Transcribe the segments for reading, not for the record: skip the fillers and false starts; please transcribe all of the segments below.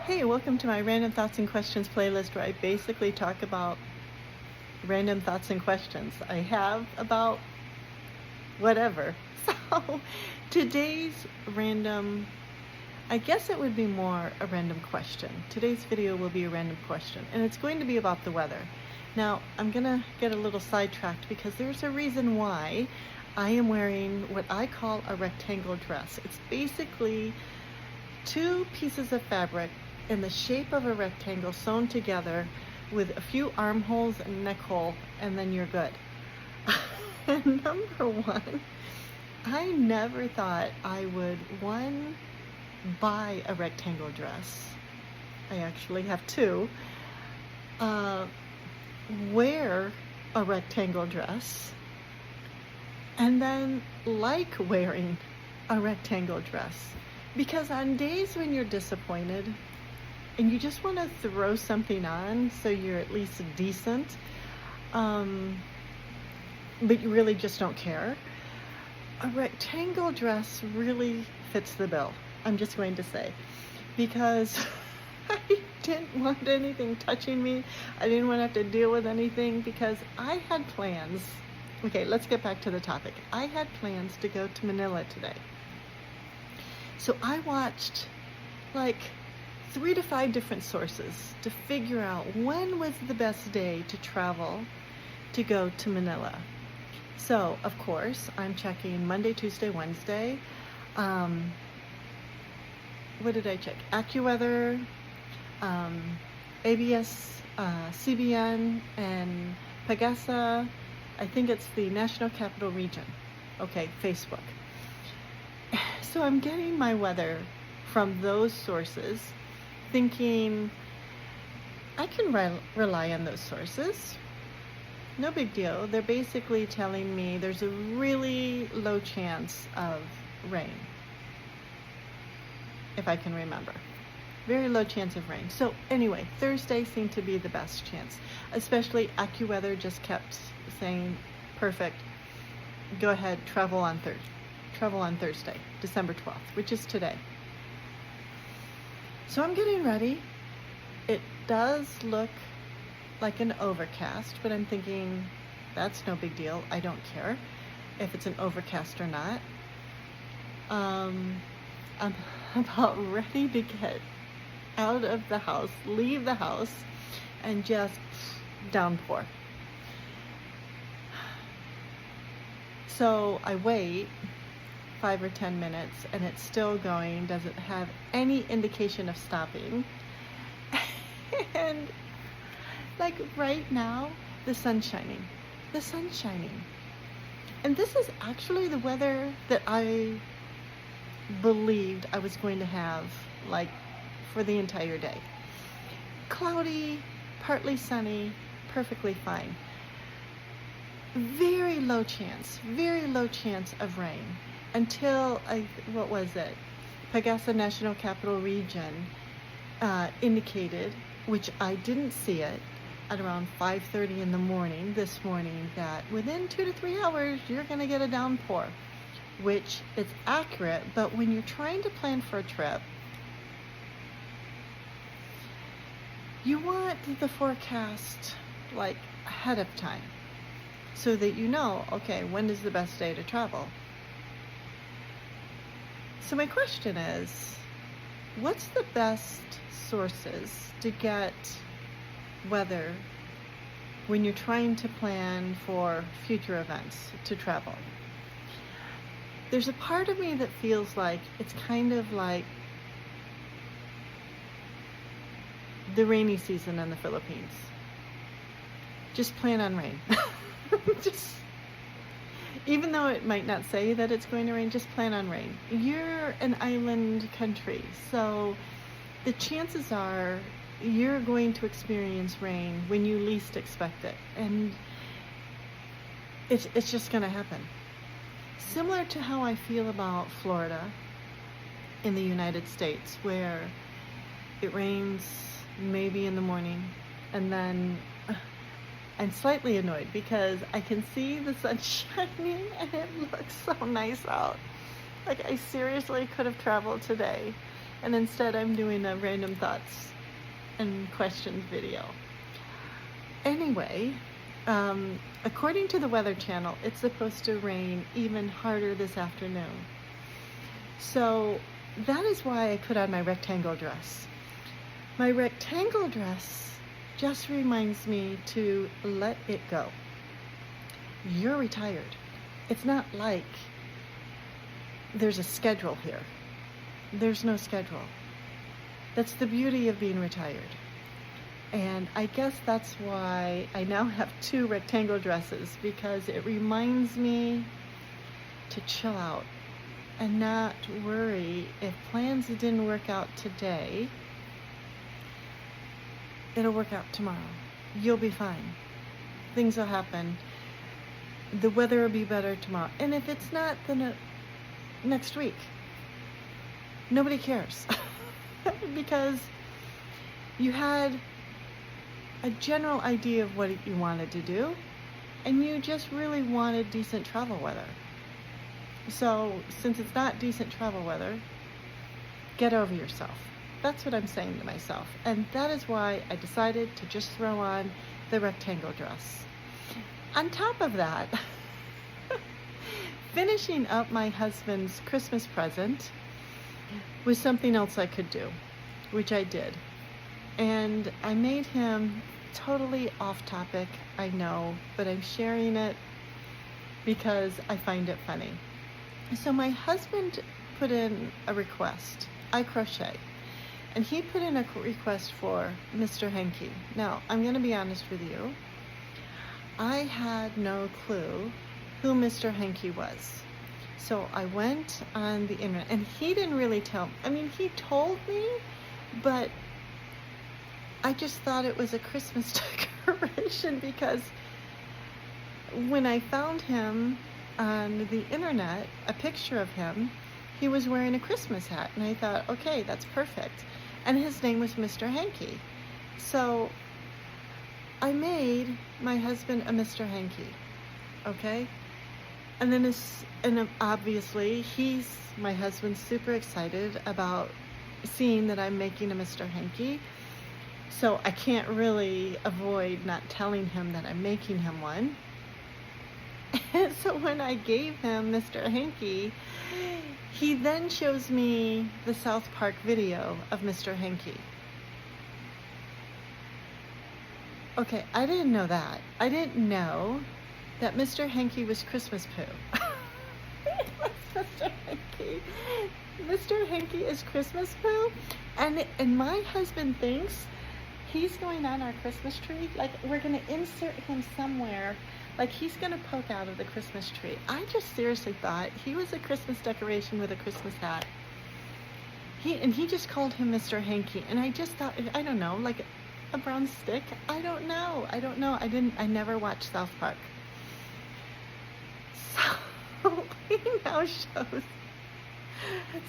Hey, welcome to my Random Thoughts and Questions playlist where I basically talk about random thoughts and questions I have about whatever. So today's random, I guess it would be more a random question. Today's video will be a random question, and it's going to be about the weather. Now, I'm gonna get a little sidetracked because there's a reason why I am wearing what I call a rectangle dress. It's basically two pieces of fabric in the shape of a rectangle sewn together with a few armholes and neck hole, and then you're good. And number one, I never thought I would, one, buy a rectangle dress. I actually have two. Wear a rectangle dress, and then like wearing a rectangle dress. Because on days when you're disappointed and you just want to throw something on so you're at least decent, but you really just don't care, a rectangle dress really fits the bill, I'm just going to say. Because I didn't want anything touching me. I didn't want to have to deal with anything because I had plans. Okay, let's get back to the topic. I had plans to go to Manila today. So I watched like 3 to 5 different sources to figure out when was the best day to travel to go to Manila. So, of course, I'm checking Monday, Tuesday, Wednesday. What did I check? AccuWeather, ABS, CBN, and Pagasa. I think it's the National Capital Region. Okay, Facebook. So I'm getting my weather from those sources, thinking I can rely on those sources. No big deal. They're basically telling me there's a really low chance of rain, if I can remember. Very low chance of rain. So anyway, Thursday seemed to be the best chance, especially AccuWeather just kept saying, perfect, go ahead, travel on Thursday, December 12th, which is today. So I'm getting ready. It does look like an overcast, but I'm thinking that's no big deal. I don't care if it's an overcast or not. I'm about ready to get out of the house, leave the house, and just downpour. So I wait 5 or 10 minutes and it's still going, doesn't have any indication of stopping. And like right now, the sun's shining. The sun's shining. And this is actually the weather that I believed I was going to have like for the entire day. Cloudy, partly sunny, perfectly fine. Very low chance of rain until what was it? Pagasa National Capital Region indicated, which I didn't see it, at around 5:30 in the morning this morning, that within 2 to 3 hours you're going to get a downpour, which is accurate, but when you're trying to plan for a trip, you want the forecast like ahead of time so that you know, okay, when is the best day to travel? So my question is, what's the best sources to get weather when you're trying to plan for future events to travel? There's a part of me that feels like it's kind of like the rainy season in the Philippines. Just plan on rain. Just, even though it might not say that it's going to rain, just plan on rain. You're an island country, so the chances are you're going to experience rain when you least expect it, and it's just going to happen. Similar to how I feel about Florida in the United States, where it rains maybe in the morning, and then I'm slightly annoyed because I can see the sun shining and it looks so nice out. Like I seriously could have traveled today And instead I'm doing a random thoughts and questions video. Anyway, according to the Weather Channel, it's supposed to rain even harder this afternoon. So that is why I put on my rectangle dress. My rectangle dress just reminds me to let it go. You're retired. It's not like there's a schedule here. There's no schedule. That's the beauty of being retired. And I guess that's why I now have 2 rectangle dresses, because it reminds me to chill out and not worry if plans didn't work out today. It'll work out tomorrow. You'll be fine. Things will happen. The weather will be better tomorrow. And if it's not, then next week. Nobody cares. Because you had a general idea of what you wanted to do, and you just really wanted decent travel weather. So since it's not decent travel weather, get over yourself. That's what I'm saying to myself. And that is why I decided to just throw on the rectangle dress. On top of that, finishing up my husband's Christmas present was something else I could do, which I did. And I made him totally off topic, I know, but I'm sharing it because I find it funny. So my husband put in a request. I crochet. And he put in a request for Mr. Hanky. Now, I'm going to be honest with you. I had no clue who Mr. Hanky was. So I went on the internet, and he didn't really tell me. I mean, he told me, but I just thought it was a Christmas decoration, because when I found him on the internet, a picture of him, he was wearing a Christmas hat, and I thought, okay, that's perfect. And his name was Mr. Hanky. So I made my husband a Mr. Hanky, okay? And then obviously my husband's super excited about seeing that I'm making a Mr. Hanky. So I can't really avoid not telling him that I'm making him one. And so when I gave him Mr. Hanky, he then shows me the South Park video of Mr. Hanky. Okay, I didn't know that. I didn't know that Mr. Hanky was Christmas poo. Mr. Hanky. Mr. Hanky is Christmas poo, and my husband thinks he's going on our Christmas tree. Like, we're going to insert him somewhere. Like, he's going to poke out of the Christmas tree. I just seriously thought he was a Christmas decoration with a Christmas hat. He just called him Mr. Hanky. And I just thought, I don't know, like a brown stick? I don't know. I never watched South Park. So he now shows.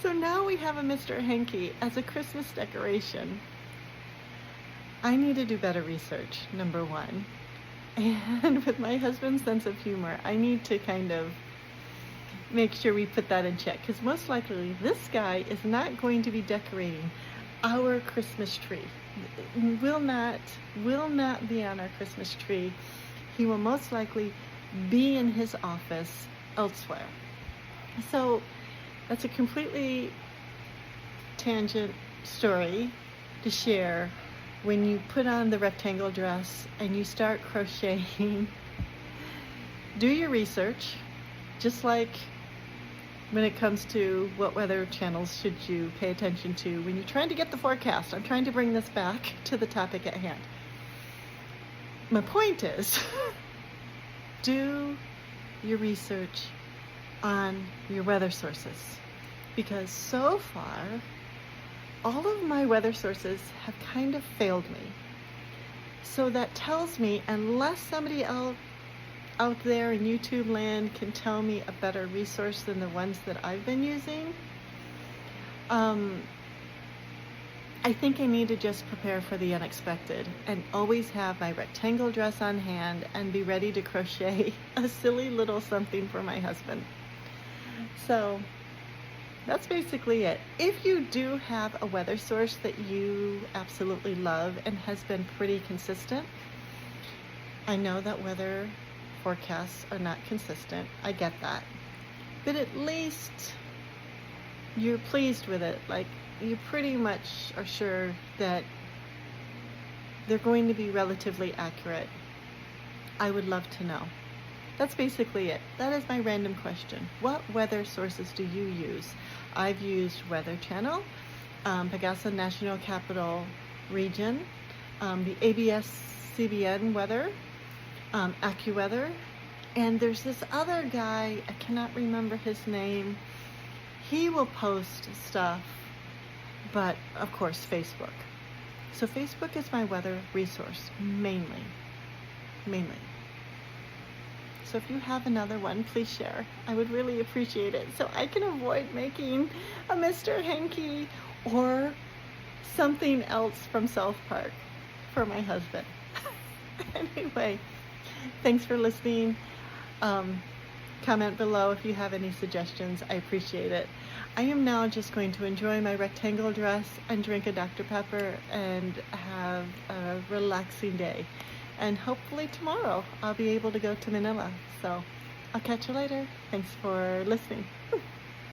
So now we have a Mr. Hanky as a Christmas decoration. I need to do better research, number one. And with my husband's sense of humor, I need to kind of make sure we put that in check, because most likely this guy is not going to be decorating our Christmas tree. Will not be on our Christmas tree. He will most likely be in his office elsewhere. So that's a completely tangent story to share. When you put on the rectangle dress and you start crocheting, do your research, just like when it comes to what weather channels should you pay attention to when you're trying to get the forecast. I'm trying to bring this back to the topic at hand. My point is, do your research on your weather sources, because so far, all of my weather sources have kind of failed me. So that tells me, unless somebody else out there in YouTube land can tell me a better resource than the ones that I've been using, I think I need to just prepare for the unexpected and always have my rectangle dress on hand and be ready to crochet a silly little something for my husband. So That's basically it. If you do have a weather source that you absolutely love and has been pretty consistent, I know that weather forecasts are not consistent. I get that. But at least you're pleased with it. Like, you pretty much are sure that they're going to be relatively accurate. I would love to know. That's basically it. That is my random question. What weather sources do you use? I've used Weather Channel, Pagasa National Capital Region, the ABS-CBN weather, AccuWeather, and there's this other guy, I cannot remember his name. He will post stuff, but of course Facebook. So Facebook is my weather resource, mainly. So if you have another one, please share. I would really appreciate it so I can avoid making a Mr. Hanky or something else from South Park for my husband. Anyway, thanks for listening. Comment below if you have any suggestions. I appreciate it. I am now just going to enjoy my rectangle dress and drink a Dr. Pepper and have a relaxing day. And hopefully tomorrow I'll be able to go to Manila. So I'll catch you later. Thanks for listening.